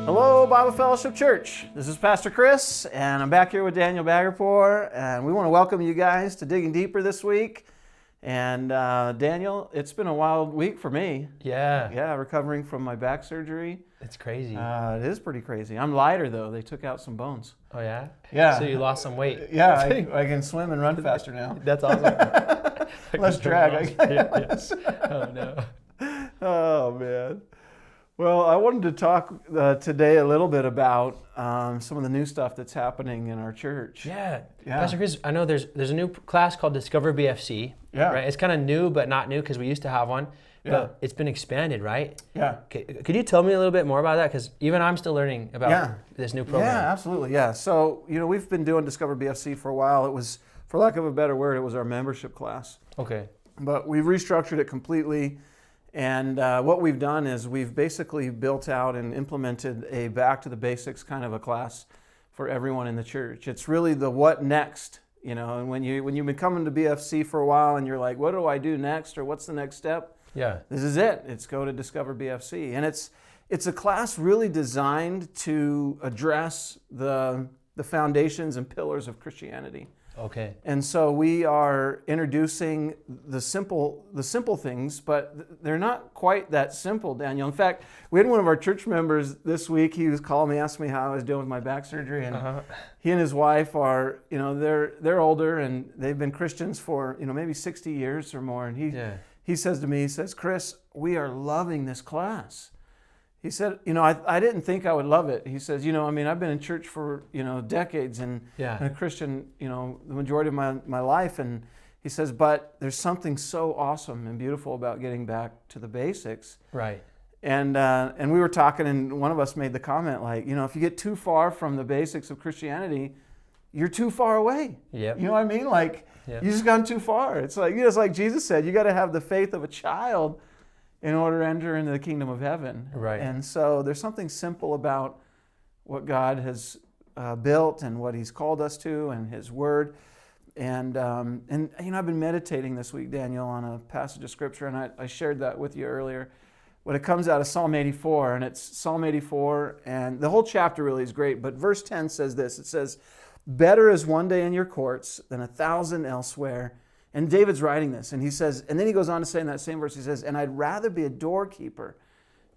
Hello, Bible Fellowship Church. This is Pastor Chris, and I'm back here with Daniel Bagherpour, and we want to welcome you guys to Digging Deeper this week. And Daniel, it's been a wild week for me. Yeah, recovering from my back surgery. it's crazy. It is pretty crazy. I'm lighter, though. They took out some bones. Oh, yeah? Yeah. So you lost some weight. Yeah, I can swim and run faster now. That's awesome. Less drag, I guess. Oh, no. Oh, man. Well, I wanted to talk today a little bit about some of the new stuff that's happening in our church. Yeah. Pastor Chris, I know there's a new class called Discover BFC. Yeah. Right? It's kind of new, but not new because we used to have one. Yeah. But it's been expanded, right? Yeah. Could you tell me a little bit more about that? Because even I'm still learning about this new program. Yeah, absolutely. Yeah. So, we've been doing Discover BFC for a while. It was, for lack of a better word, it was our membership class. Okay. But we've restructured it completely. And what we've done is we've basically built out and implemented a back to the basics kind of a class for everyone in the church. It's really the what next, and when you've been coming to BFC for a while and you're like, what do I do next, or what's the next step? Yeah. This is it. It's go to Discover BFC. And it's a class really designed to address the foundations and pillars of Christianity. Okay. And so we are introducing the simple things, but they're not quite that simple, Daniel. In fact, we had one of our church members this week. He was calling me, asked me how I was doing with my back surgery, and he and his wife are, they're older and they've been Christians for maybe 60 years or more. And he says to me, Chris, we are loving this class. He said, I didn't think I would love it. He says, I've been in church for, decades and a Christian, the majority of my life. And he says, but there's something so awesome and beautiful about getting back to the basics. Right. And we were talking, and one of us made the comment, like, if you get too far from the basics of Christianity, you're too far away. Yep. You know what I mean? Like, you just gone too far. It's like, it's like Jesus said, you got to have the faith of a child in order to enter into the kingdom of heaven. Right. And so there's something simple about what God has built and what He's called us to and His Word. And I've been meditating this week, Daniel, on a passage of Scripture, and I shared that with you earlier. But it comes out of Psalm 84, and it's Psalm 84, and the whole chapter really is great, but verse 10 says this. It says, "Better is one day in your courts than 1,000 elsewhere." And David's writing this, and he says, and then he goes on to say in that same verse, he says, "And I'd rather be a doorkeeper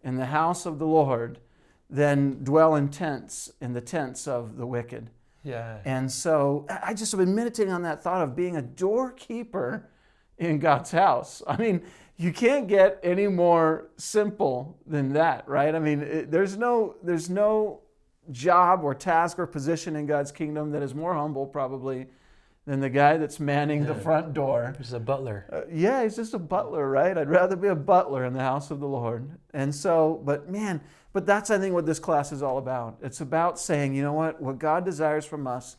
in the house of the Lord than dwell in the tents of the wicked." Yeah. And so I just have been meditating on that thought of being a doorkeeper in God's house. I mean, you can't get any more simple than that, right? I mean, there's no job or task or position in God's kingdom that is more humble probably than the guy that's manning the front door. He's a butler. He's just a butler, right? I'd rather be a butler in the house of the Lord. And so, but that's, I think, what this class is all about. It's about saying, what God desires from us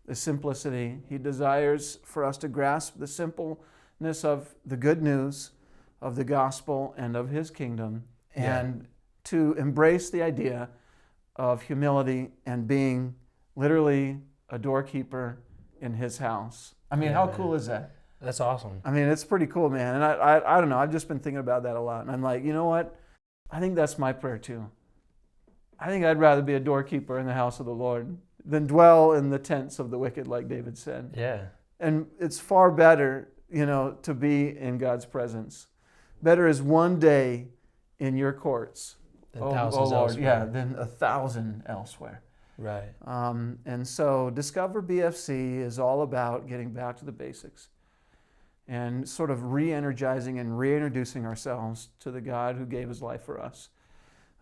is simplicity. He desires for us to grasp the simpleness of the good news of the gospel and of His kingdom, and to embrace the idea of humility and being literally a doorkeeper in His house. I mean, how cool is that? That's awesome. I mean, it's pretty cool, man. And I don't know, I've just been thinking about that a lot. And I'm like, you know what? I think that's my prayer too. I think I'd rather be a doorkeeper in the house of the Lord than dwell in the tents of the wicked, like David said. Yeah. And it's far better, to be in God's presence. Better is one day in your courts, than thousands elsewhere. Yeah, than 1,000 elsewhere. Right. And so Discover BFC is all about getting back to the basics and sort of re-energizing and reintroducing ourselves to the God who gave His life for us.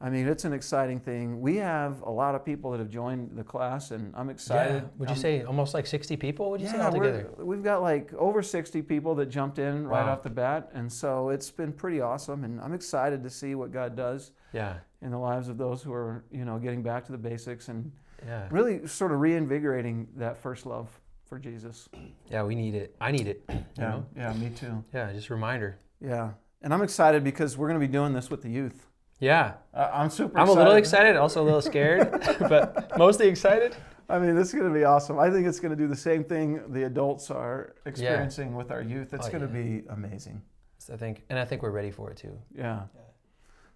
I mean, it's an exciting thing. We have a lot of people that have joined the class, and I'm excited. Yeah. Would you say almost like 60 people? Would you say altogether? We've got like over 60 people that jumped in right off the bat, and so it's been pretty awesome, and I'm excited to see what God does in the lives of those who are, getting back to the basics and really sort of reinvigorating that first love for Jesus. Yeah, we need it. I need it. Yeah, me too. Yeah, just a reminder. Yeah, and I'm excited because we're going to be doing this with the youth. Yeah. I'm super excited. I'm a little excited, also a little scared, but mostly excited. I mean, this is going to be awesome. I think it's going to do the same thing the adults are experiencing with our youth. It's going to be amazing. I think we're ready for it too. Yeah.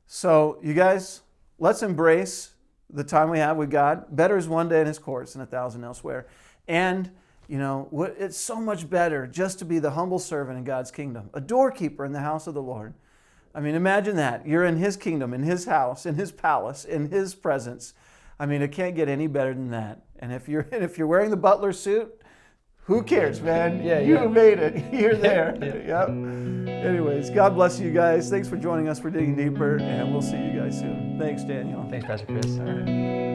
So, you guys, let's embrace the time we have with God. Better is one day in His courts than 1,000 elsewhere. And, it's so much better just to be the humble servant in God's kingdom, a doorkeeper in the house of the Lord. I mean, imagine that. You're in His kingdom, in His house, in His palace, in His presence. I mean, it can't get any better than that. And if you're wearing the butler suit, who cares, man? You made it. You're there. Yep. Anyways, God bless you guys. Thanks for joining us for Digging Deeper, and we'll see you guys soon. Thanks, Daniel. Thanks, Pastor Chris. All right.